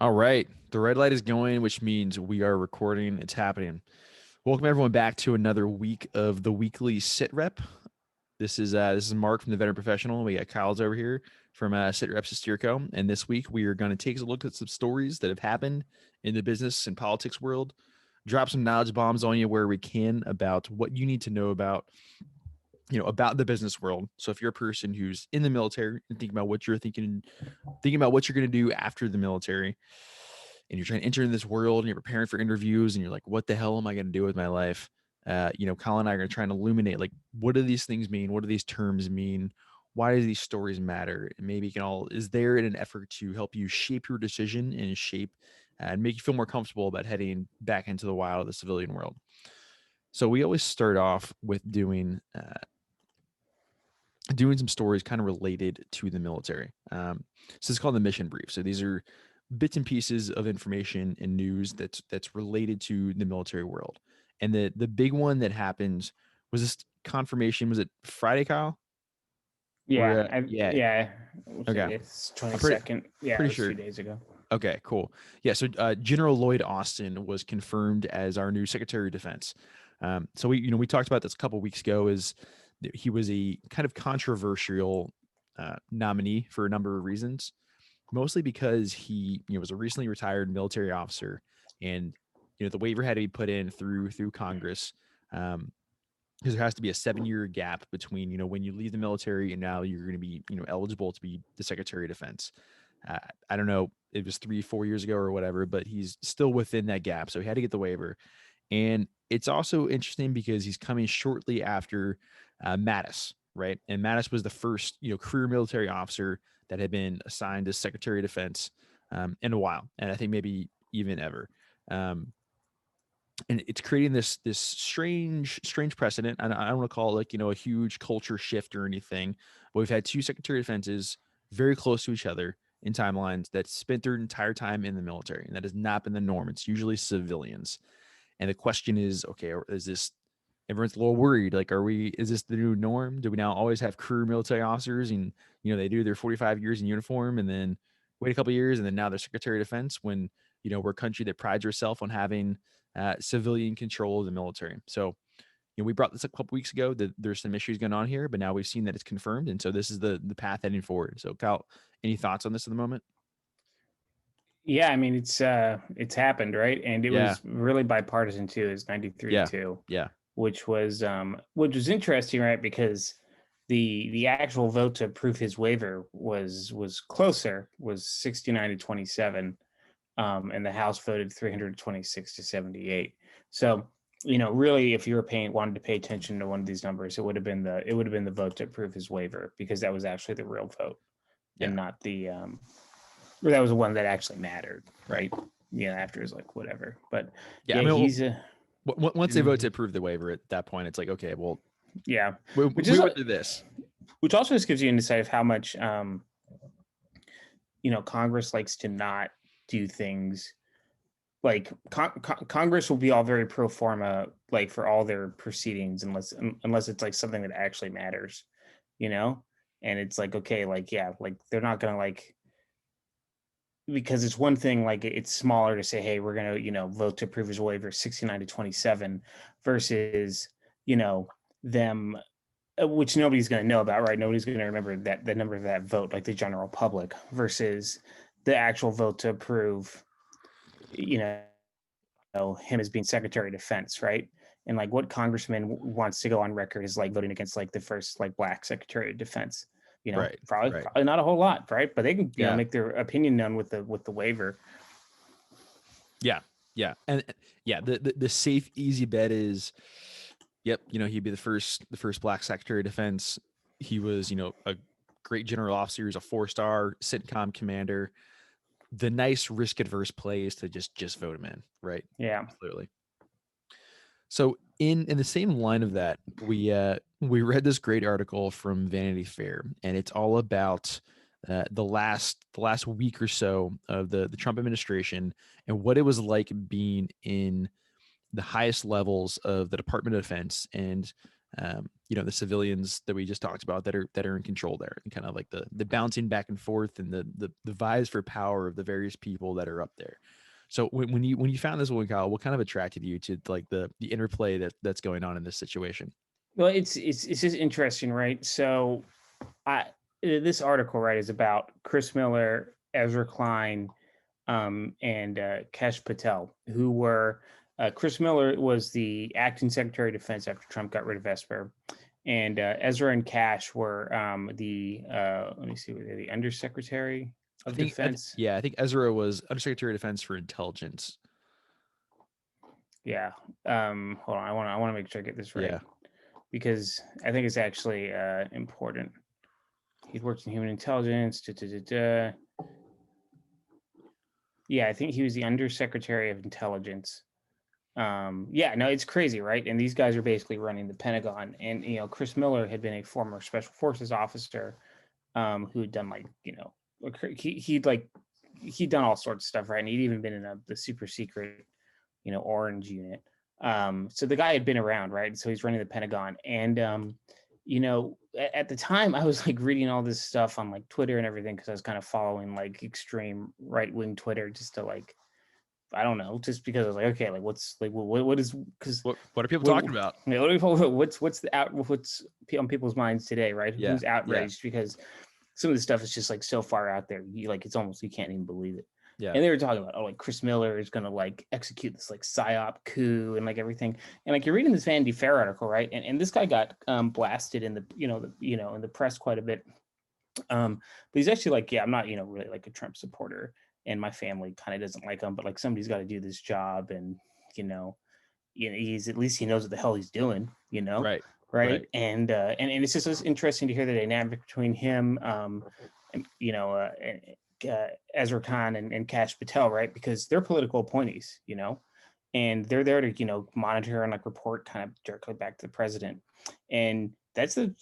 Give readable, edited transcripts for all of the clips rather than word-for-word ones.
All right. The red light is going, which means we are recording. It's happening. Welcome everyone back to another week of the weekly SITREP. This is Mark from the Veteran Professional. We got Kyle's over here from Sitrpes2Steercos. And this week we are going to take a look at some stories that have happened in the business and politics world, drop some knowledge bombs on you where we can about what you need to know about the business world. So if you're a person who's in the military and thinking about what you're thinking about what you're going to do after the military, and you're trying to enter in this world and you're preparing for interviews and you're like, what the hell am I going to do with my life? Colin and I are going to try and illuminate, like, what do these things mean? What do these terms mean? Why do these stories matter? And maybe is there in an effort to help you shape your decision and make you feel more comfortable about heading back into the wild of the civilian world. So we always start off with doing some stories kind of related to the military. So it's called the mission brief. So these are bits and pieces of information and news that's related to the military world. And the big one that happened was this confirmation. Was it Friday, Kyle? Yeah, Yeah. Okay. It's 22nd. Yeah, pretty it was sure. 2 days ago. Okay, cool. Yeah, so General Lloyd Austin was confirmed as our new Secretary of Defense. So we talked about this a couple of weeks ago. Is he was a kind of controversial nominee for a number of reasons, mostly because he was a recently retired military officer, and the waiver had to be put in through Congress, because there has to be a 7-year gap between when you leave the military and now you're going to be eligible to be the Secretary of Defense. I don't know, it was 3-4 years ago or whatever, but he's still within that gap, so he had to get the waiver. And it's also interesting because he's coming shortly after Mattis, right? And Mattis was the first career military officer that had been assigned as Secretary of Defense in a while, and I think maybe even ever. And it's creating this strange precedent. I don't want to call it a huge culture shift or anything, but we've had two Secretary of Defenses very close to each other in timelines that spent their entire time in the military, and that has not been the norm. It's usually civilians. And the question is, okay, is this, everyone's a little worried, like, is this the new norm? Do we now always have career military officers and they do their 45 years in uniform and then wait a couple of years and then now they're Secretary of Defense, when we're a country that prides herself on having civilian control of the military? So we brought this a couple weeks ago that there's some issues going on here, but now we've seen that it's confirmed, and so this is the path heading forward. So Kyle, any thoughts on this at the moment? Yeah, I mean it's happened, right? And it was really bipartisan too. It's 93-2. Yeah. Which was interesting, right? Because the actual vote to approve his waiver was closer, was 69-27. And the House voted 326-78. So, really, if you wanted to pay attention to one of these numbers, it would have been the vote to approve his waiver, because that was actually the real vote, and not the that was the one that actually mattered, right? After it was like whatever, but once they vote to approve the waiver, at that point, it's like, okay, well, we went through this, which also just gives you an insight of how much Congress likes to not do things. Like Congress will be all very pro forma, like, for all their proceedings, unless it's like something that actually matters, and it's like, okay, like, like they're not gonna, like, because it's one thing, like, it's smaller to say, hey, we're gonna vote to approve his waiver 69-27 versus them, which nobody's going to know about, right? Nobody's going to remember that the number of that vote, like the general public, versus the actual vote to approve, him as being Secretary of Defense, right? And like, what congressman wants to go on record as like voting against like the first like Black Secretary of Defense? Probably not a whole lot, right? But they can make their opinion known with the waiver. Yeah, and the safe, easy bet is, yep, he'd be the first Black Secretary of Defense. He was, a great general officer. He was a 4-star CENTCOM commander. The nice risk-adverse play is to just vote him in, right? Yeah, clearly. So in the same line of that, we read this great article from Vanity Fair, and it's all about the last week or so of the Trump administration and what it was like being in the highest levels of the Department of Defense, and the civilians that we just talked about that are in control there, and kind of like the bouncing back and forth and the vies for power of the various people that are up there. So when you found this one, Kyle, what kind of attracted you to like the interplay that's going on in this situation? Well, it's just interesting, right? So, I this article, right, is about Chris Miller, Ezra Klein, and Kesh Patel, who were Chris Miller was the acting Secretary of Defense after Trump got rid of Esper, and Ezra and Cash were the let me see, were they the Undersecretary of Defense? I think Ezra was Undersecretary of Defense for Intelligence. Yeah. Hold on, I want to make sure I get this right Yeah. because I think it's actually important. He'd worked in human intelligence. Yeah, I think he was the Undersecretary of Intelligence. Yeah, no, it's crazy, right? And these guys are basically running the Pentagon. And Chris Miller had been a former Special Forces officer, who had done he'd done all sorts of stuff, right? And he'd even been in the super secret, Orange unit. So the guy had been around, right? So he's running the Pentagon, and at the time I was like reading all this stuff on like Twitter and everything because I was kind of following like extreme right wing Twitter just to like, I don't know, just because I was like, okay, like what's like what is, because what are people talking about? What's on people's minds today, right? Yeah, Who's outraged because some of the stuff is just like so far out there, it's almost, you can't even believe it. Yeah. And they were talking about, like Chris Miller is gonna like execute this like psyop coup and like everything. And like you're reading this Vanity Fair article, right? And this guy got blasted in the in the press quite a bit. But he's actually like, yeah, I'm not really like a Trump supporter, and my family kind of doesn't like him, but like somebody's got to do this job, and he's, at least he knows what the hell he's doing, Right. right? And it's just interesting to hear the dynamic between him, and, Ezra Khan and Kash Patel, right? Because they're political appointees, and they're there to monitor and like report kind of directly back to the president, and that's the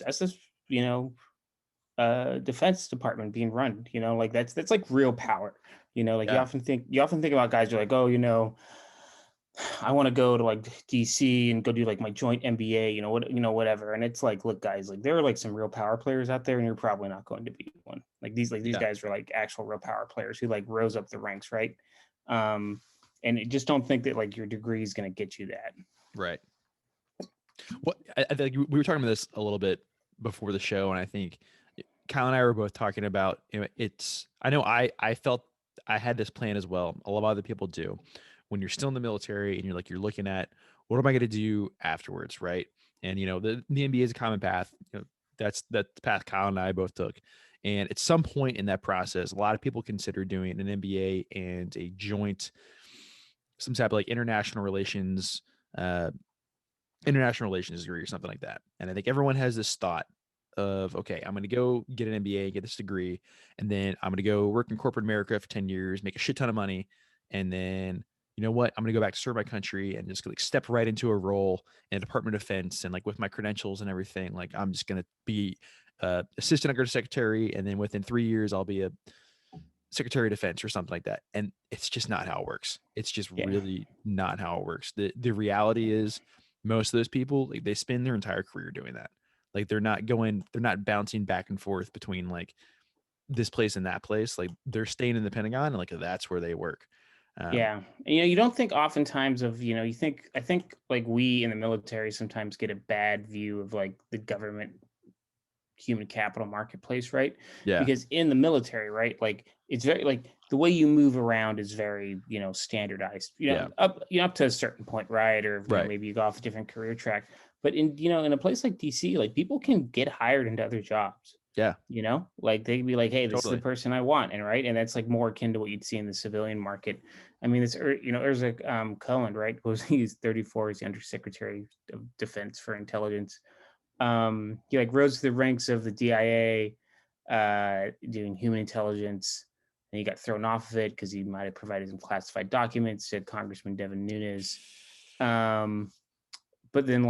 Defense Department being run. Like that's like real power. Like Yeah. you often think about guys who are like, oh, I want to go to like DC and go do like my joint MBA, whatever. And it's like, look, guys, like there are like some real power players out there, and you're probably not going to be one. Like these Yeah. guys are like actual real power players who like rose up the ranks, right? And just don't think that like your degree is going to get you that. Right. Well, I think we were talking about this a little bit before the show, and I think Kyle and I were both talking about, I know I felt I had this plan as well. A lot of other people do. When you're still in the military and you're looking at, what am I going to do afterwards, right? And the MBA is a common path. That's the path Kyle and I both took. And at some point in that process, a lot of people consider doing an MBA and a joint, some type of like international relations degree or something like that. And I think everyone has this thought of, okay, I'm going to go get an MBA, get this degree, and then I'm going to go work in corporate America for 10 years, make a shit ton of money. And then, you know what? I'm going to go back to serve my country and just like step right into a role in the Department of Defense. And like with my credentials and everything, like I'm just going to be assistant undersecretary. And then within 3 years, I'll be a Secretary of Defense or something like that. And it's just not how it works. It's just really not how it works. The reality is most of those people, like, they spend their entire career doing that. Like they're not bouncing back and forth between like this place and that place. Like they're staying in the Pentagon, and like that's where they work. Yeah. You don't think oftentimes of, I think like we in the military sometimes get a bad view of like the government human capital marketplace, right? Yeah. Because in the military, right, like it's very like the way you move around is very, standardized, up to a certain point, right? Or maybe you go off a different career track. But in a place like DC, like people can get hired into other jobs. Yeah. Like they'd be like, hey, this is the person I want. And right. And that's like more akin to what you'd see in the civilian market. I mean, there's like Cohen, right? He's 34, he's the Undersecretary of Defense for Intelligence. He like rose to the ranks of the DIA, doing human intelligence, and he got thrown off of it because he might have provided some classified documents to Congressman Devin Nunes. But then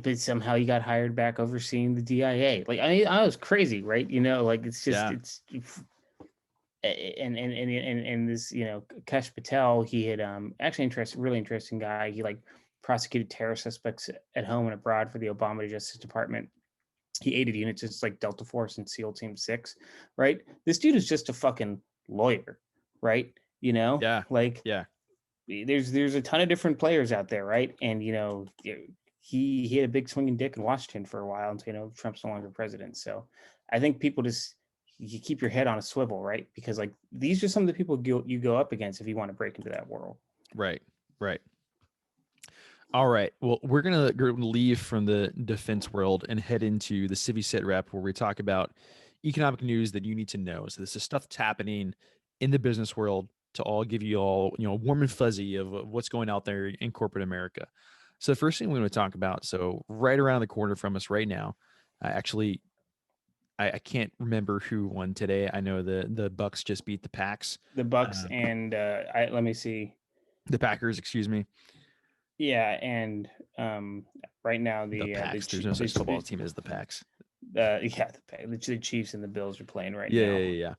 but somehow he got hired back overseeing the DIA. Like, I mean, I was crazy, right? Like it's just it's. And this, Kesh Patel, he had actually really interesting guy. He like prosecuted terror suspects at home and abroad for the Obama Justice Department. He aided units just like Delta Force and SEAL Team 6, right? This dude is just a fucking lawyer, right? You know, Yeah. like Yeah. there's a ton of different players out there, right? And you know, he had a big swinging dick in Washington for a while until, you know, Trump's no longer president. So I think people just, you keep your head on a swivel, right? Because like these are some of the people you go up against if you want to break into that world. Right. Right. All right. Well, we're gonna leave from the defense world and head into the Civvy Sit Rep, where we talk about economic news that you need to know. So this is stuff that's happening in the business world to all give you all, you know, warm and fuzzy of what's going out there in corporate America. So the first thing we want to talk about, so right around the corner from us right now, actually, I can't remember who won today. I know the Bucks just beat the Packs. The Bucks and let me see. The Packers, excuse me. Yeah, and right now The Packs. There's no such football team as the Packs. The Chiefs and the Bills are playing right now. Yeah.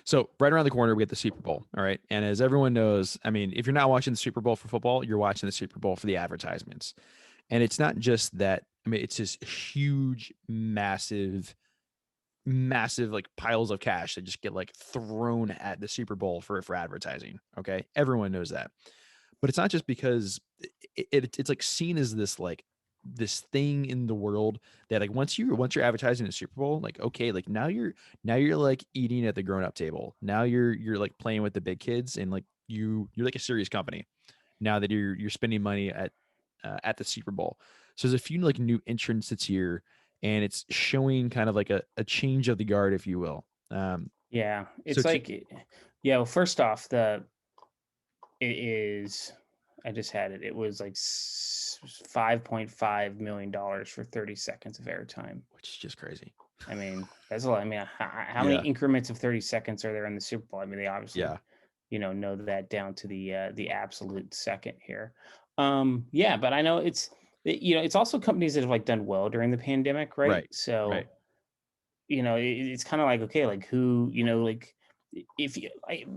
So right around the corner, we get the Super Bowl. All right. And as everyone knows, I mean, if you're not watching the Super Bowl for football, you're watching the Super Bowl for the advertisements. And it's not just that. I mean, it's this huge, massive like piles of cash that just get like thrown at the Super Bowl for advertising. Okay. Everyone knows that. But it's not just because it's like seen as this thing in the world that like once you're advertising the Super Bowl, like, okay, like now you're like eating at the grown up table. Now you're like playing with the big kids, and like you're like a serious company now that you're spending money at the Super Bowl. So there's a few like new entrants this year, and it's showing kind of like a change of the guard, if you will. Yeah, So it's like, yeah. Well, first off, it is. I just had it. It was like $5.5 million for 30 seconds of airtime, which is just crazy. I mean, that's a lot. I mean, how many increments of 30 seconds are there in the Super Bowl? I mean, they obviously, you know that down to the absolute second here. Yeah, but I know it's also companies that have like done well during the pandemic, right? So, you know, it's kind of like, okay, like who, you know, like if you,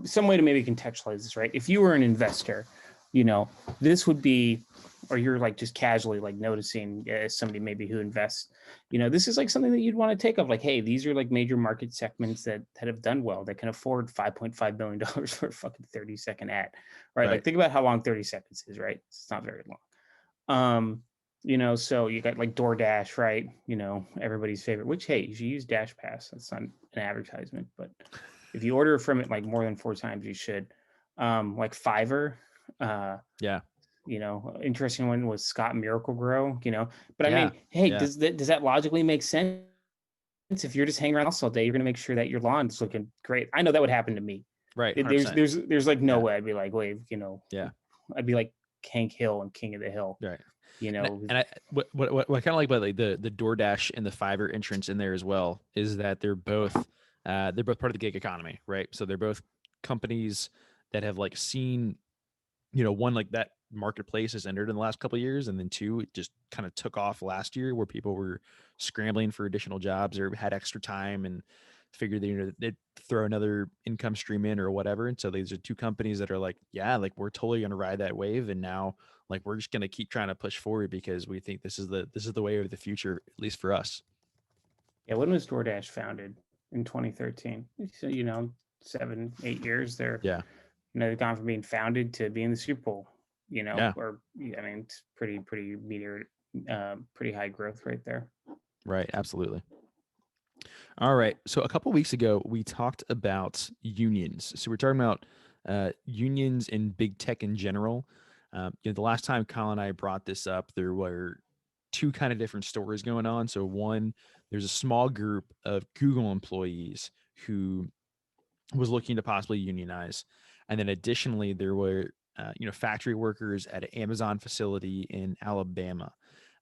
some way to maybe contextualize this, right? If you were an investor, you know, this would be, or you're like just casually like noticing as somebody maybe who invests, you know, this is like something that you'd want to take up. Like, hey, these are like major market segments that have done well, that can afford $5.5 billion for a fucking 30-second ad, right? Like, think about how long 30 seconds is, right? It's not very long. You know, so you got like DoorDash, right? You know, everybody's favorite, which, hey, you should use Dash Pass. That's not an advertisement, but if you order from it like more than 4 times, you should. Like Fiverr. You know, interesting one was Scott Miracle-Gro, you know, but I mean, hey, does that logically make sense? If you're just hanging around the house all day, you're going to make sure that your lawn's looking great. I know that would happen to me. Right. There's like no way I'd be like, wait, you know, I'd be like Hank Hill and King of the Hill. Right. You know, and I what I kind of like about like the DoorDash and the Fiverr entrance in there as well is that they're both part of the gig economy, right? So they're both companies that have like seen, you know, one, like that marketplace has entered in the last couple of years, and then 2, it just kind of took off last year where people were scrambling for additional jobs or had extra time and figured they'd throw another income stream in or whatever. And so these are 2 companies that are like, yeah, like we're totally going to ride that wave, and now like we're just going to keep trying to push forward because we think this is the way of the future, at least for us. Yeah, when was DoorDash founded? In 2013. So, you know, 7-8 years there. Yeah. You know, they've gone from being founded to being the Super Bowl, you know, or I mean, it's pretty meteor, pretty high growth right there. Right. Absolutely. All right. So a couple of weeks ago, we talked about unions. So we're talking about unions in big tech in general. You know, the last time Kyle and I brought this up, there were 2 kind of different stories going on. So one, there's a small group of Google employees who was looking to possibly unionize. And then additionally, there were, you know, factory workers at an Amazon facility in Alabama.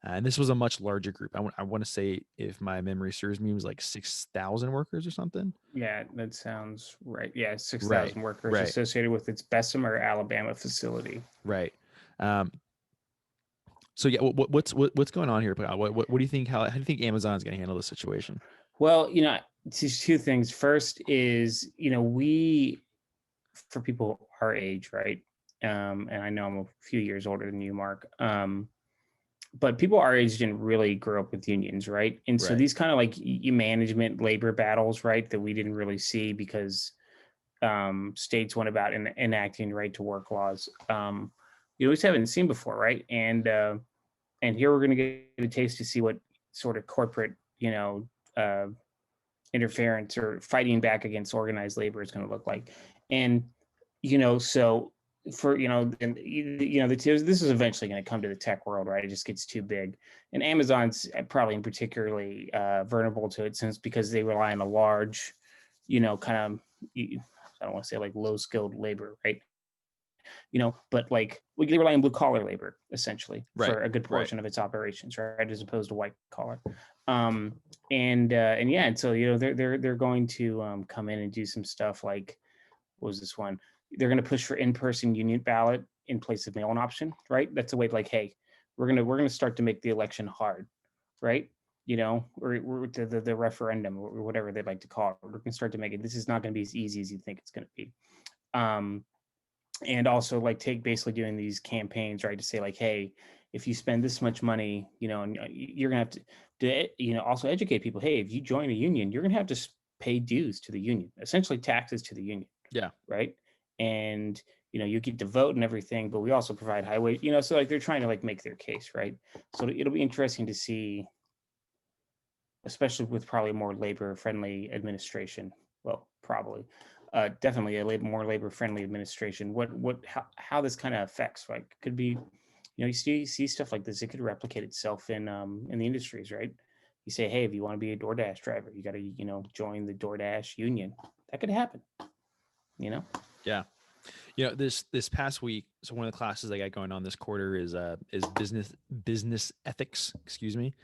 And this was a much larger group. I want to say, if my memory serves me, it was like 6,000 workers or something. Yeah, that sounds right. Yeah, 6,000 workers associated with its Bessemer, Alabama facility. Right. So yeah, what's going on here? What do you think? How do you think Amazon's going to handle this situation? Well, you know, it's 2 things. First is, you know, for people our age, right? And I know I'm a few years older than you, Mark. But people our age didn't really grow up with unions, right? And so Right. these kind of like management labor battles, right, that we didn't really see because states went about enacting right to work laws. You always haven't seen before, right? And here we're going to get a taste to see what sort of corporate, uh, interference or fighting back against organized labor is going to look like. And so for and this is eventually going to come to the tech world, right? It just gets too big, and Amazon's probably particularly vulnerable to it, since because they rely on a large, kind of, I don't want to say like low skilled labor, right? But like they rely on blue collar labor essentially Right. for a good Right. portion of its operations, right, as opposed to white collar. And yeah, and so they're going to come in and do some stuff like, what was this one? They're going to push for in-person union ballot in place of mail-in option, right? That's a way like, hey, we're gonna start to make the election hard, right? Or the referendum or whatever they'd like to call it. We're going to start to make it. This is not going to be as easy as you think it's going to be. And also like basically doing these campaigns, right, to say like, hey, if you spend this much money, and you're gonna have to also educate people, hey, if you join a union, you're gonna have to pay dues to the union, essentially taxes to the union, Yeah. right? And you get to vote and everything, but we also provide highway, so like they're trying to like make their case, right? So it'll be interesting to see, especially with probably more labor friendly administration. Well, probably, definitely a more labor friendly administration. How this kind of affects, right? Could be, you see stuff like this. It could replicate itself in the industries, right? You say, hey, if you want to be a DoorDash driver, you got to join the DoorDash union. That could happen. Yeah. This past week, so one of the classes I got going on this quarter is business ethics. Excuse me.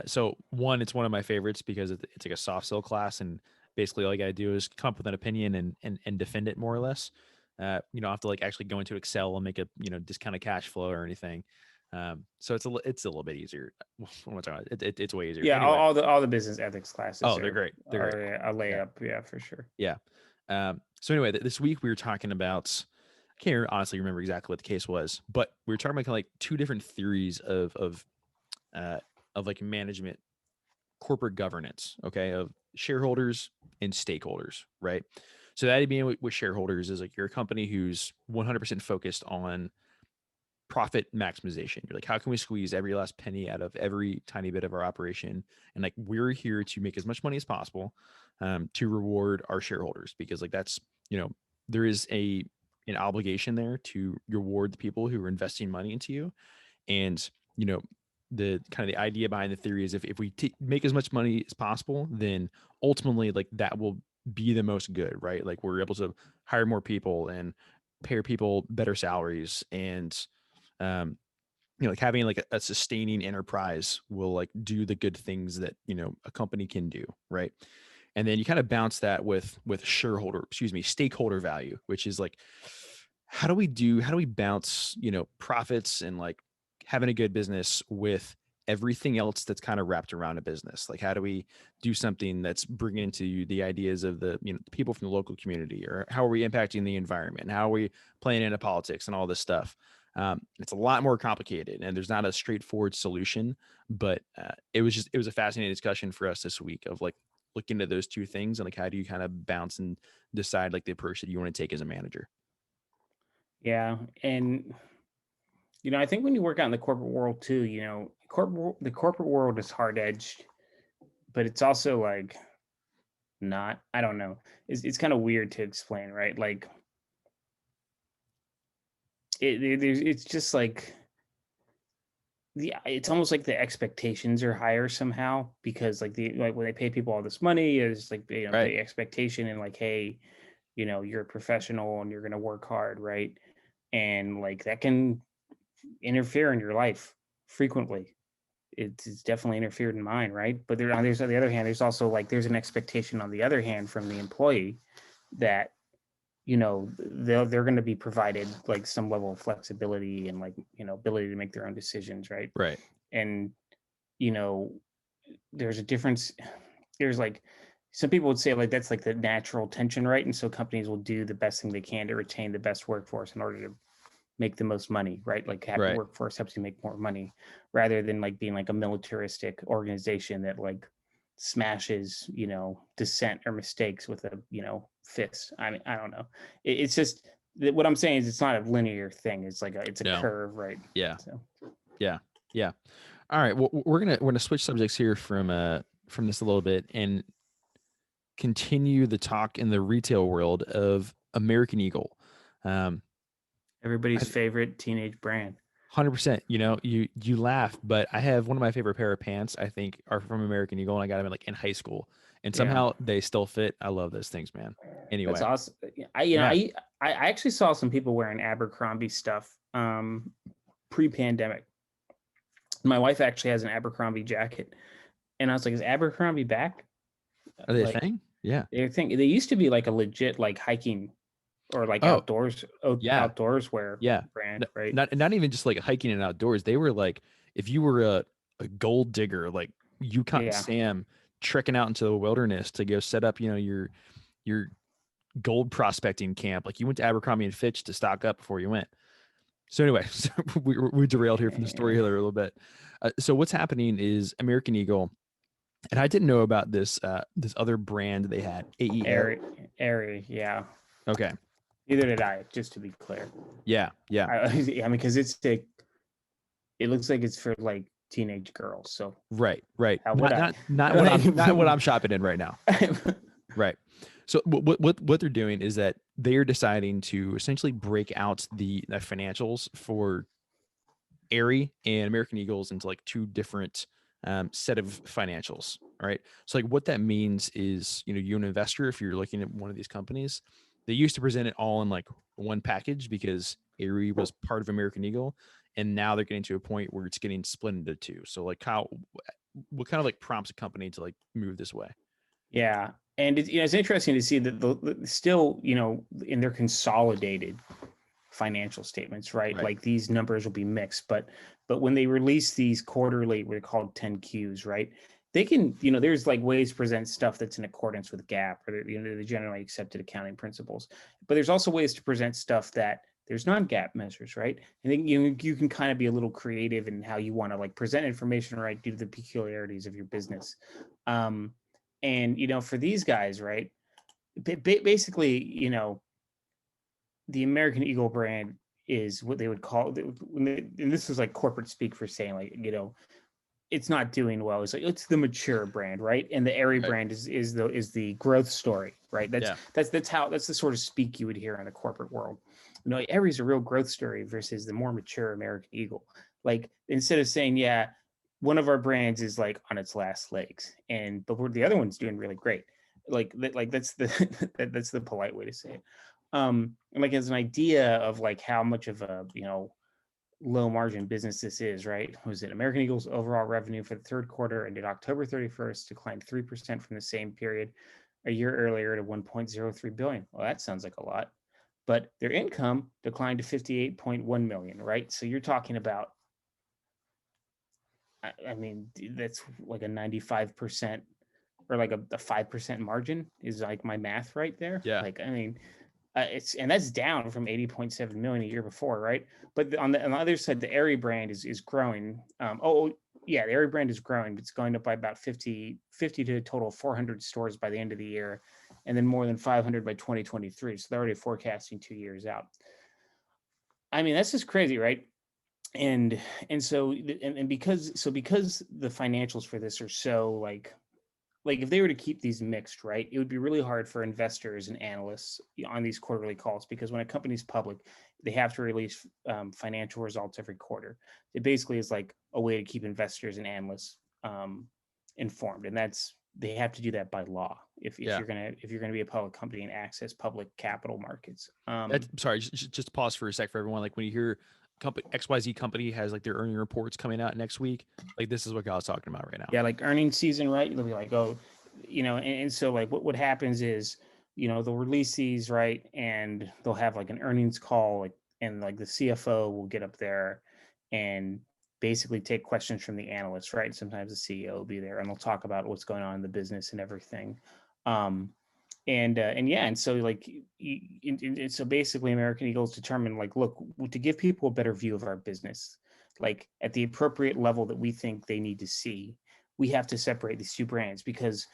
So one, it's one of my favorites because it's like a soft skill class, and basically all you got to do is come up with an opinion and defend it more or less. You don't have to like actually go into Excel and make a discounted cash flow or anything. So it's a little bit easier. What am I talking about? It's way easier. Yeah, Anyway. all the business ethics classes Oh, they're great. They're great. a Yeah. layup, yeah, for sure. Yeah. So anyway, this week we were talking about. I can't honestly remember exactly what the case was, but we were talking about kind of like two different theories uh, of like management, corporate governance, okay, of shareholders and stakeholders, right? So that being with shareholders is like you're a company who's 100% focused on profit maximization. You're like, how can we squeeze every last penny out of every tiny bit of our operation? And like, we're here to make as much money as possible, to reward our shareholders, because like that's, there is an obligation there to reward the people who are investing money into you. And, the kind of the idea behind the theory is if we make as much money as possible, then ultimately like that will be the most good, right? Like we're able to hire more people and pay people better salaries, and um, like having like a sustaining enterprise will like do the good things that a company can do, right? And then you kind of bounce that with stakeholder value, which is like, how do we balance profits and like having a good business with everything else that's kind of wrapped around a business? Like, how do we do something that's bringing into the ideas of the people from the local community, or how are we impacting the environment, how are we playing into politics and all this stuff? It's a lot more complicated, and there's not a straightforward solution. But it was a fascinating discussion for us this week of like looking at those two things, and like how do you kind of bounce and decide like the approach that you want to take as a manager. Yeah, and I think when you work out in the corporate world too, the corporate world is hard edged, but it's also like not. I don't know. It's kind of weird to explain, right? Like it's just like it's almost like the expectations are higher somehow, because like when they pay people all this money, it's like Right. the expectation and like, hey, you're a professional and you're gonna work hard, right? And like that can interfere in your life frequently. It's definitely interfered in mine, right? But there's on the other hand, there's also like there's an expectation on the other hand from the employee that they're going to be provided like some level of flexibility and like ability to make their own decisions, right? Right. And you know there's a difference. There's like some people would say like that's like the natural tension, right? And so companies will do the best thing they can to retain the best workforce in order to make the most money, right? Like have the Right. workforce helps you make more money, rather than like being like a militaristic organization that like smashes, dissent or mistakes with a, fist. I mean, I don't know. It's just what I'm saying is it's not a linear thing. It's like it's a No. curve, right? Yeah. So Yeah. Yeah. All right. Well, we're gonna switch subjects here from this a little bit and continue the talk in the retail world of American Eagle. Um, everybody's favorite teenage brand. 100%. You laugh, but I have one of my favorite pair of pants. I think are from American Eagle, and I got them in high school, and Yeah. somehow they still fit. I love those things, man. Anyway, That's awesome. Yeah. I actually saw some people wearing Abercrombie stuff pre-pandemic. My wife actually has an Abercrombie jacket, and I was like, "Is Abercrombie back?" Are they a Like thing? Yeah. they used to be like a legit like hiking or like Oh, yeah. outdoors wear Yeah. brand, right? Not even just like hiking and outdoors. They were like, if you were a gold digger, like Yukon Yeah. Sam trekking out into the wilderness to go set up, your gold prospecting camp. Like you went to Abercrombie and Fitch to stock up before you went. So anyway, so we derailed here from the story here a little bit. So what's happening is American Eagle, and I didn't know about this other brand they had, AEO. Airy, yeah. Okay. Neither did I, just to be clear. Yeah. Yeah. I mean, because it looks like it's for like teenage girls. So Right. Right. how would I? Not what I'm shopping in right now. Right. So what they're doing is that they are deciding to essentially break out the financials for Aerie and American Eagles into like two different set of financials. All right. So like what that means is, you're an investor. If you're looking at one of these companies, they used to present it all in like one package because Aerie was part of American Eagle. And now they're getting to a point where it's getting split into two. So like what kind of like prompts a company to like move this way? Yeah, and it's interesting to see that still, in their consolidated financial statements, right? Right. Like these numbers will be mixed, but when they release these quarterly, we're called 10Qs, right? They can, there's like ways to present stuff that's in accordance with GAAP or the generally accepted accounting principles. But there's also ways to present stuff that there's non-GAAP measures, right? I think you can kind of be a little creative in how you want to like present information, right, due to the peculiarities of your business. And for these guys, right, basically, the American Eagle brand is what they would call, and this is like corporate speak for saying like, it's not doing well. It's like it's the mature brand, right? And the Aerie Right. brand is the growth story, right? Yeah. That's the sort of speak you would hear in the corporate world. Aerie's a real growth story versus the more mature American Eagle. Like instead of saying, yeah, one of our brands is like on its last legs, but the other one's doing really great. Like that's the that's the polite way to say it. And like as an idea of like how much of a low margin business this is, right? Was it American Eagle's overall revenue for the third quarter ended October 31st declined 3% from the same period a year earlier to 1.03 billion. Well, that sounds like a lot. But their income declined to 58.1 million, right? So you're talking about, I mean, that's like a 95% or like a 5% margin is like my math right there. Yeah. Like, I mean, and that's down from 80.7 million a year before, right? But on the other side, the Aerie brand is growing. Yeah, the Aerie brand is growing. It's going up by about 50 to a total of 400 stores by the end of the year, and then more than 500 by 2023. So they're already forecasting 2 years out. I mean, that's just crazy, right? And because the financials for this are so like if they were to keep these mixed, right, it would be really hard for investors and analysts on these quarterly calls, because when a company's public, they have to release financial results every quarter. It basically is like a way to keep investors and analysts informed, and they have to do that by law if Yeah. you're gonna be a public company and access public capital markets. Sorry, just pause for a sec for everyone. Like when you hear company XYZ company has like their earning reports coming out next week, like this is what God's talking about right now. Yeah, like earnings season, right? They'll be like, oh, and so like what happens is, they'll release these, right? And they'll have like an earnings call, like, and like the CFO will get up there and basically take questions from the analysts, right? Sometimes the CEO will be there and they'll talk about what's going on in the business and everything. Um, And yeah, and so like so basically American Eagle's determined, like, look, to give people a better view of our business, like at the appropriate level that we think they need to see, we have to separate these two brands, because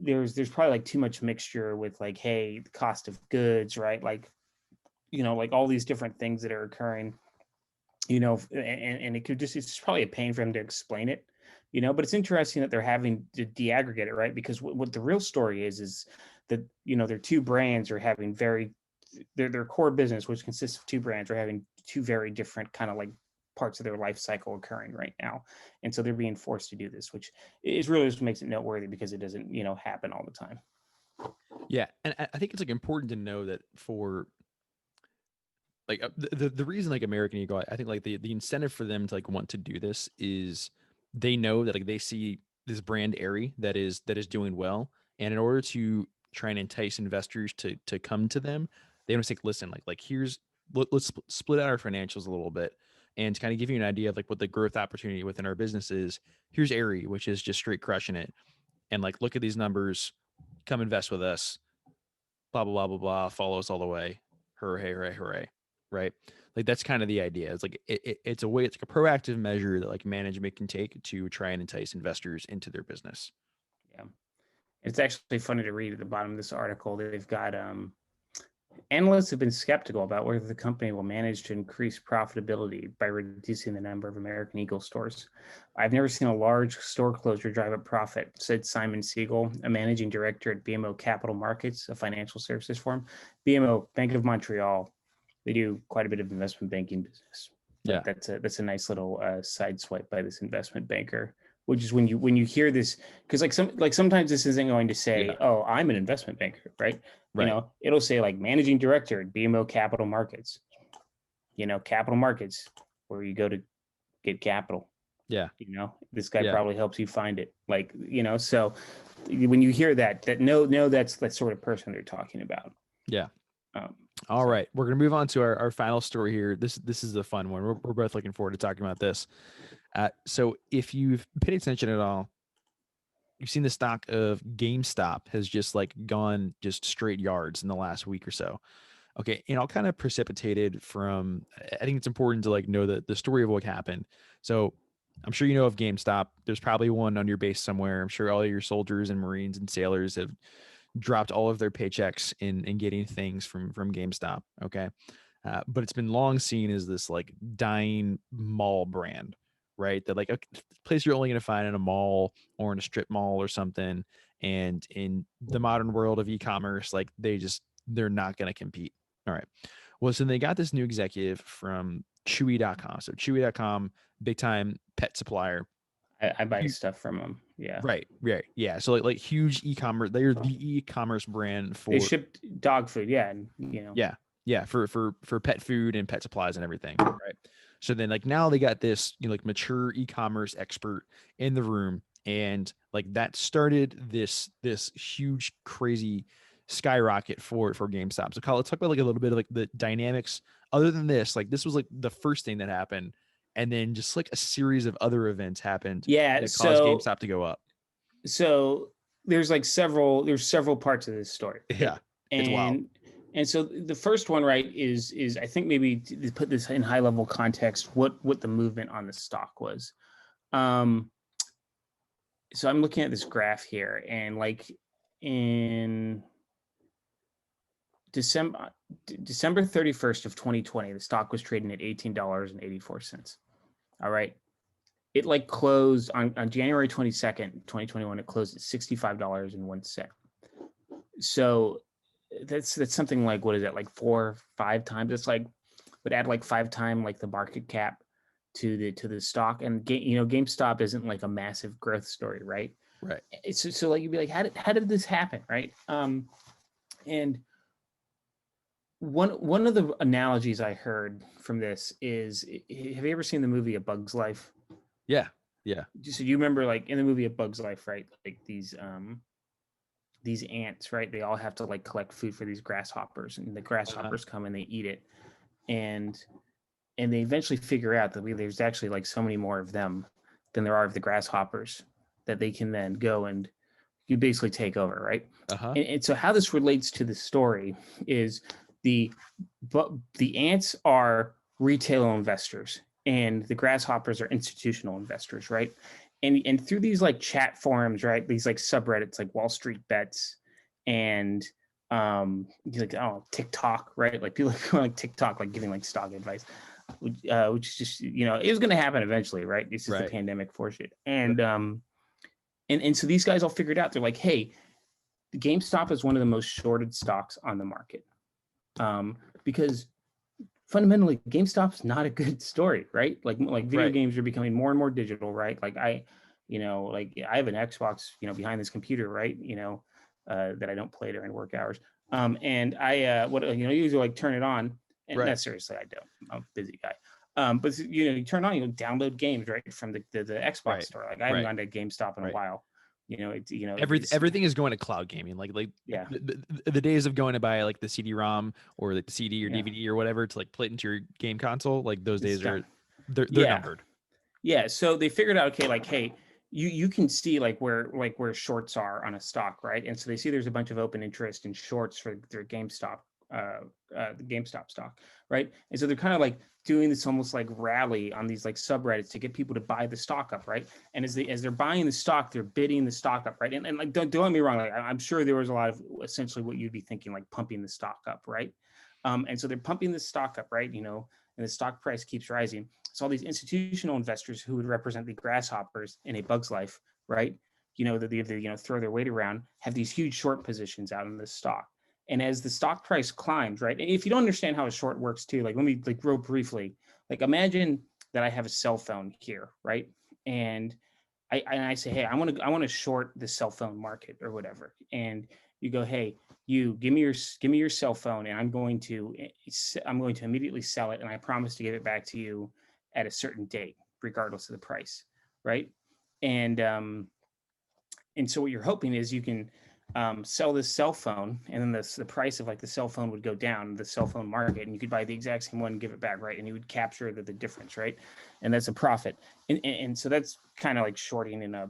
there's probably like too much mixture with, like, hey, the cost of goods, right? Like, like all these different things that are occurring, and it could just, it's probably a pain for them to explain it, but it's interesting that they're having to de-aggregate it, right? Because what the real story is that, their two brands are having their core business, which consists of two brands, are having two very different kind of like parts of their life cycle occurring right now. And so they're being forced to do this, which is really just makes it noteworthy, because it doesn't, happen all the time. Yeah, and I think it's like important to know that for like the reason like American Eagle, I think like the incentive for them to like want to do this is they know that like they see this brand Airy that is doing well, and in order to try and entice investors to come to them, they want to say, listen, like here's let's split out our financials a little bit, and to kind of give you an idea of like what the growth opportunity within our business is. Here's Airy, which is just straight crushing it, and like look at these numbers, come invest with us, blah blah blah blah blah, follow us all the way, hooray hooray hooray, right? Like that's kind of the idea. It's like it's a way, it's like a proactive measure that like management can take to try and entice investors into their business. Yeah, it's actually funny to read at the bottom of this article. They've got analysts have been skeptical about whether the company will manage to increase profitability by reducing the number of American Eagle stores. I've never seen a large store closure drive up profit, said Simon Siegel, a managing director at BMO Capital Markets, a financial services firm. BMO, Bank of Montreal, they do quite a bit of investment banking business. Yeah. Like that's a nice little side swipe by this investment banker. Which is when you hear this, because sometimes this isn't going to say, Yeah. oh, I'm an investment banker, right? Right. It'll say like managing director at BMO Capital Markets. Capital Markets, where you go to get capital. Yeah. This guy Yeah. probably helps you find it. Like, so when you hear that that's that sort of person they're talking about. Yeah. Um, All so. right. We're going to move on to our final story here. This is a fun one. We're both looking forward to talking about this. So if you've paid attention at all, you've seen the stock of GameStop has just like gone just straight yards in the last week or so. Okay, and all kind of precipitated from, I think it's important to like know the story of what happened. So I'm sure you know of GameStop. There's probably one on your base somewhere. I'm sure all your soldiers and Marines and sailors have dropped all of their paychecks in getting things from GameStop. Okay. But it's been long seen as this like dying mall brand, right? That like a place you're only going to find in a mall or in a strip mall or something. And in the modern world of e-commerce, like they're not going to compete. All right. Well, so they got this new executive from Chewy.com. So Chewy.com, big time pet supplier. I buy stuff from them. Yeah. Right. Yeah. So like huge e-commerce. They're the e-commerce brand They for shipped dog food. Yeah. And, yeah, for pet food and pet supplies and everything. Right. So then like now they got this, like mature e-commerce expert in the room, and like that started this huge crazy skyrocket for GameStop. So Kyle, let's talk about like a little bit of like the dynamics. Other than this, like this was like the first thing that happened, and then just like a series of other events happened Yeah. that caused So GameStop to go up. there's several parts of this story, right? Yeah, it's wild. And so the first one, right, is I think maybe to put this in high level context, what the movement on the stock was. So I'm looking at this graph here, and like in December 31st of 2020, the stock was trading at $18.84. All right. It like closed on January 22nd, 2021, it closed at $65.01. So that's something like, what is that, like 4 or 5 times? It's like would add like 5 times like the market cap to the stock. And GameStop isn't like a massive growth story, right? Right. So like you'd be like, how did this happen, right? And one of the analogies I heard from this is, have you ever seen the movie A Bug's Life? Yeah. So you remember, like in the movie A Bug's Life, right? Like these ants, right? They all have to like collect food for these grasshoppers, and the grasshoppers come and they eat it, and they eventually figure out that there's actually like so many more of them than there are of the grasshoppers, that they can then go and you basically take over, right? Uh-huh. And so how this relates to the story is the ants are retail investors and the grasshoppers are institutional investors, right? And through these like chat forums, right? These like subreddits like Wall Street Bets and like TikTok, right? Like people going like TikTok, like giving like stock advice, which is just it was going to happen eventually, right? It's just the pandemic forced it, and so these guys all figured out. They're like, hey, GameStop is one of the most shorted stocks on the market, because fundamentally GameStop's not a good story, right? Like video games are becoming more and more digital, right? Like I have an Xbox, behind this computer, right? That I don't play during work hours. And I usually like turn it on, and not seriously, I don't. I'm a busy guy. But you turn on, download games right from the Xbox store. Like I haven't gone to GameStop in a while. Everything is going to cloud gaming. Like the days of going to buy like the CD-ROM or like the CD or DVD or whatever to like play it into your game console, like those days are they're numbered. Yeah. So they figured out, okay, like, hey, you can see like where shorts are on a stock, right? And so they see there's a bunch of open interest in shorts for their GameStop, the GameStop stock, right? And so they're kind of like doing this almost like rally on these like subreddits to get people to buy the stock up, right? And as they're buying the stock, they're bidding the stock up, right? And like don't get me wrong, like I'm sure there was a lot of essentially what you'd be thinking, like pumping the stock up, right? And so they're pumping the stock up, right? And the stock price keeps rising. So all these institutional investors who would represent the grasshoppers in a bug's life, right? That they throw their weight around, have these huge short positions out in this stock. And as the stock price climbs, right? And if you don't understand how a short works too, like let me like real briefly, like imagine that I have a cell phone here, right? And I say, hey, I want to short the cell phone market or whatever. And you go, hey, you give me your cell phone, and I'm going to immediately sell it, and I promise to give it back to you at a certain date, regardless of the price, right? And so what you're hoping is you can sell this cell phone, and then the price of like the cell phone would go down, the cell phone market, and you could buy the exact same one and give it back, right? And you would capture the difference, right? And that's a profit. And so that's kind of like shorting in a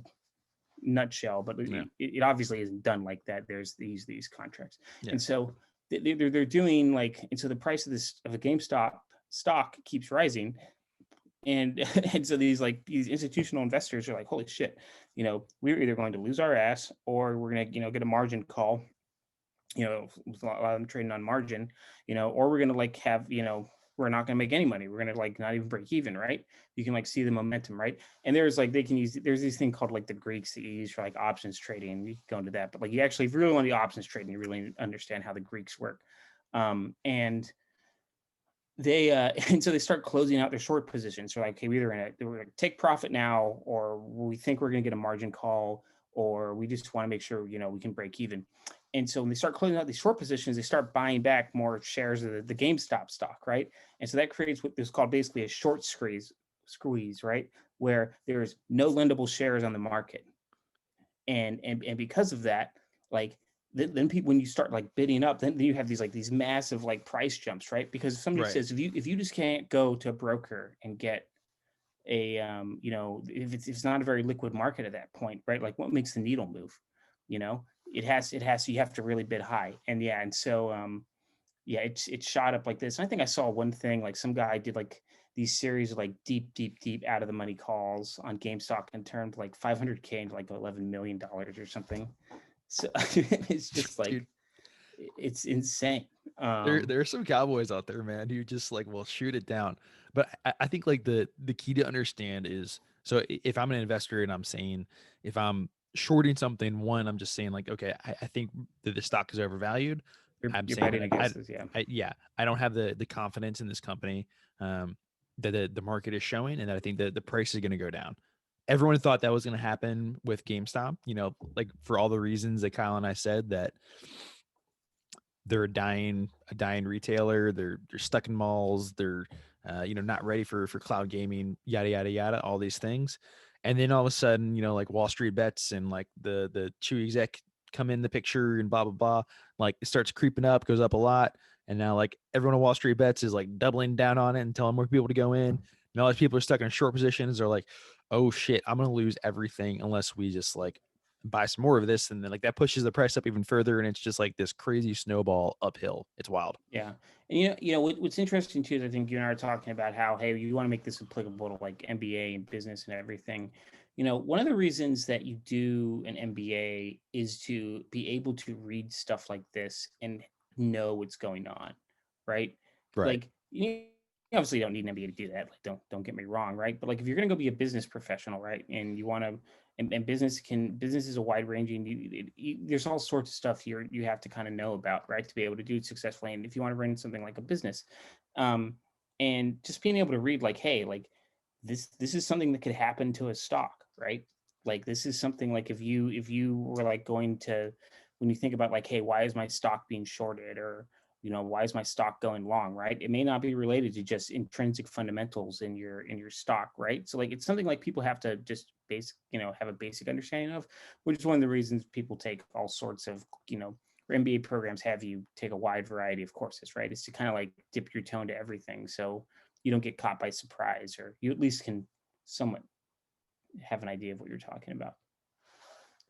nutshell, but it obviously isn't done like that. There's these contracts, and so they're doing like, and so the price of a GameStop stock keeps rising, and so these institutional investors are like, holy shit, we're either going to lose our ass or we're gonna get a margin call, with a lot of them trading on margin, or we're gonna like have we're not going to make any money. We're going to like not even break even, right? You can like see the momentum, right? And there's this thing called like the Greeks that you use for like options trading. You can go into that, but like if you really want the options trading, you really understand how the Greeks work. And they and so they start closing out their short positions. They're like, okay, we're going to take profit now, or we think we're going to get a margin call, or we just want to make sure we can break even. And so when they start closing out these short positions, they start buying back more shares of the GameStop stock, right? And so that creates what is called basically a short squeeze, right? Where there's no lendable shares on the market. And because of that, like then people, when you start like bidding up, then you have these massive like price jumps, right? Because if somebody says, if you just can't go to a broker and get a if it's not a very liquid market at that point, right? Like what makes the needle move? It has you have to really bid high. And so it shot up like this. And I think I saw one thing, like some guy did like these series of like deep out of the money calls on GameStop and turned like 500K into like $11 million or something. So it's just like, dude, it's insane. There are some cowboys out there, man, who just like will shoot it down. But I think like the key to understand is, so if I'm an investor and I'm saying, if I'm shorting something, one, I'm just saying like, okay, I think that the stock is overvalued. You're betting against this, I don't have the confidence in this company that the market is showing, and that I think that the price is going to go down. Everyone thought that was going to happen with GameStop, like for all the reasons that Kyle and I said, that they're a dying retailer. They're stuck in malls. They're not ready for cloud gaming, yada yada yada, all these things. And then all of a sudden, like Wall Street Bets and like the Chewy exec come in the picture and blah blah blah. Like it starts creeping up, goes up a lot, and now like everyone on Wall Street Bets is like doubling down on it and telling more people to go in. And all these people are stuck in short positions. They're like, oh shit, I'm gonna lose everything unless we just like buy some more of this, and then like that pushes the price up even further, and it's just like this crazy snowball uphill. It's wild. Yeah. And what's interesting too is I think you and I are talking about how, hey, you want to make this applicable to like MBA and business and everything. One of the reasons that you do an MBA is to be able to read stuff like this and know what's going on, right? Right. Like you obviously don't need an MBA to do that. Like don't get me wrong, right? But like if you're gonna go be a business professional, right, and you want to, and business is a wide ranging. There's all sorts of stuff you have to kind of know about, right, to be able to do it successfully. And if you want to run something like a business, and just being able to read like, hey, like this is something that could happen to a stock, right? Like this is something like if you were like going to, when you think about like, hey, why is my stock being shorted, or why is my stock going long, right? It may not be related to just intrinsic fundamentals in your stock, right? So like it's something like people have to just have a basic understanding of, which is one of the reasons people take all sorts of, or MBA programs have you take a wide variety of courses, right? It's to kind of like dip your toe into everything, so you don't get caught by surprise, or you at least can somewhat have an idea of what you're talking about.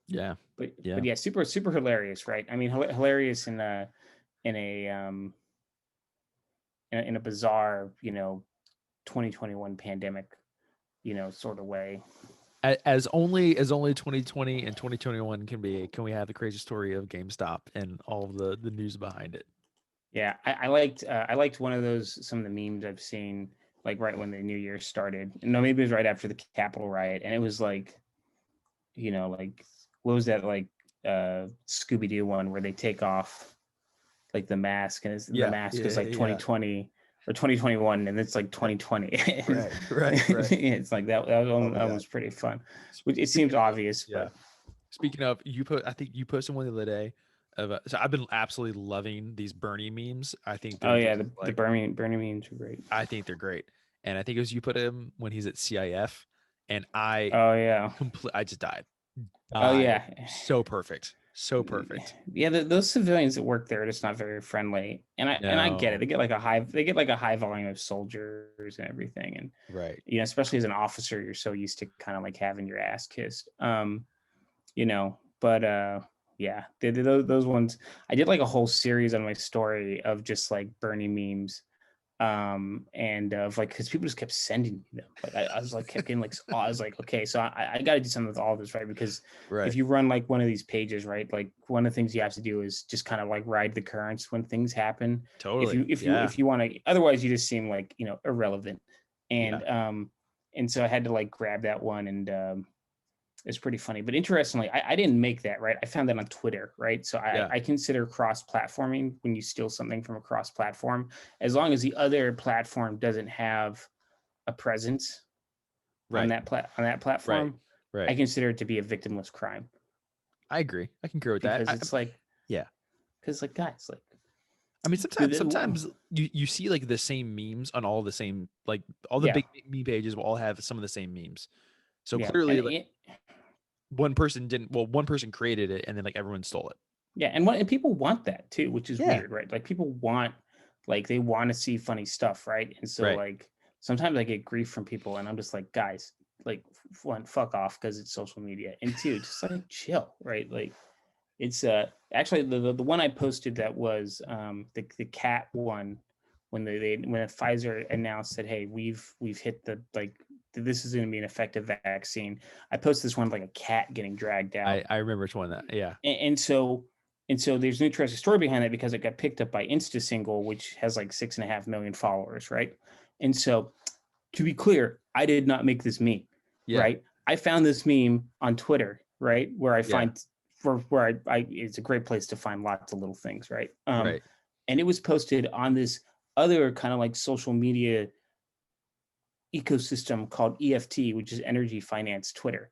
Yeah. But yeah, super hilarious, right? I mean, hilarious in a bizarre 2021 pandemic sort of way. As only 2020 and 2021 can be. Can we have the crazy story of GameStop and all of the news behind it? Yeah, I liked one of those, some of the memes I've seen like right when the new year started. No, maybe it was right after the Capitol riot, and it was like, like what was that, like Scooby-Doo one where they take off like the mask, and the mask is like 2020 or 2021, and it's like 2020. Right. It's like that was pretty fun. It seems obvious, yeah. But Speaking of, I think you posted one the other day of. So I've been absolutely loving these Bernie memes. I think they're the Bernie memes are great. I think they're great, and I think it was you put him when he's at CIF, and I just died. Oh yeah, so perfect. Yeah, those civilians that work there are just not very friendly, and I get it. They get like a high volume of soldiers and everything, and right. Especially as an officer, you're so used to kind of like having your ass kissed. Yeah, those ones. I did like a whole series on my story of just like Bernie memes, and of like, because people just kept sending me them. Like I was like kept getting like, I was like, okay, so I got to do something with all this, right? Because if you run like one of these pages, right, like one of the things you have to do is just kind of like ride the currents when things happen. Totally. If you want to, otherwise you just seem like irrelevant. And so I had to like grab that one, and it's pretty funny. But interestingly, I didn't make that, right? I found that on Twitter, right? So I consider cross-platforming when you steal something from a cross-platform, as long as the other platform doesn't have a presence on that platform. Right. I consider it to be a victimless crime. I agree. I concur with that. Because it's like, yeah. Because like, guys, like, I mean, sometimes you see like the same memes on all the same, like all the big meme pages will all have some of the same memes. So clearly, one person created it, and then like everyone stole it. Yeah, and people want that too, which is weird, right? Like people want, like they want to see funny stuff, right? And so like sometimes I get grief from people, and I'm just like, guys, like one, fuck off, because it's social media, and two, just like chill, right? Like it's actually the one I posted that was the cat one, when when Pfizer announced that, hey, we've hit the, like, this is going to be an effective vaccine. I posted this one like a cat getting dragged out. I remember which one that, yeah. And so there's an interesting story behind that, because it got picked up by InstaSingle, which has like 6.5 million followers, right? And so, to be clear, I did not make this meme, right? I found this meme on Twitter, right, where I find where I it's a great place to find lots of little things, right? And it was posted on this other kind of like social media ecosystem called EFT, which is Energy Finance Twitter,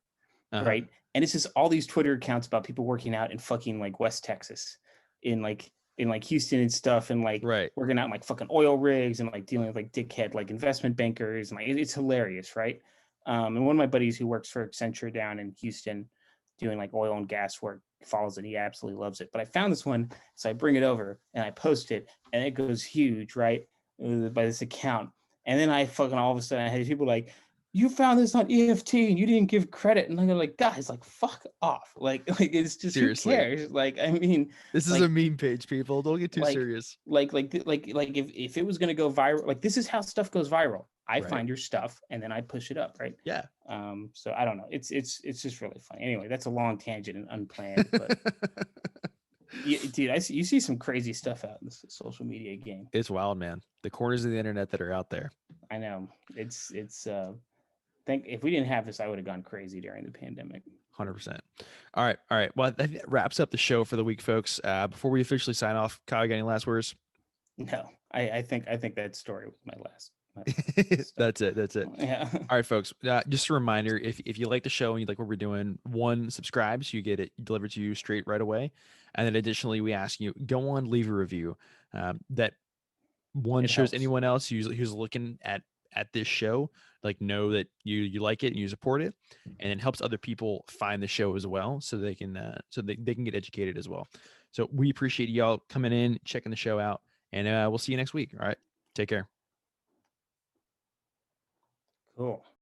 right? And it's just all these Twitter accounts about people working out in fucking like West Texas, in like Houston and stuff, and like working out in like fucking oil rigs, and like dealing with like dickhead like investment bankers, and like it's hilarious, right? And one of my buddies who works for Accenture down in Houston, doing like oil and gas work, follows it. He absolutely loves it. But I found this one, so I bring it over and I post it, and it goes huge, right, by this account. And then I fucking all of a sudden I had people like, you found this on EFT and you didn't give credit. And they're like, guys, like, fuck off. Like it's just, Seriously. who cares? Like, I mean, This is like, a meme page, people. Don't get too serious. Like if it was going to go viral, like, this is how stuff goes viral. I Right. find your stuff and then I push it up. Right. Yeah. So I don't know. It's just really funny. Anyway, that's a long tangent and unplanned, but dude, you see some crazy stuff out in this social media game. It's wild, man. The corners of the internet that are out there. I know. It's think if we didn't have this, I would have gone crazy during the pandemic. 100%. All right. Well, that wraps up the show for the week, folks. Before we officially sign off, Kyle, you got any last words? No, I think that story was my last. That's it. Yeah. All right, folks. Just a reminder: if you like the show and you like what we're doing, one, subscribe so you get it delivered to you straight right away, and then additionally, we ask you go on, leave a review. That one It shows helps. anyone else who's looking at this show, like, know that you like it and you support it, and it helps other people find the show as well, so they can they can get educated as well. So we appreciate y'all coming in, checking the show out, and we'll see you next week. All right, take care. Cool.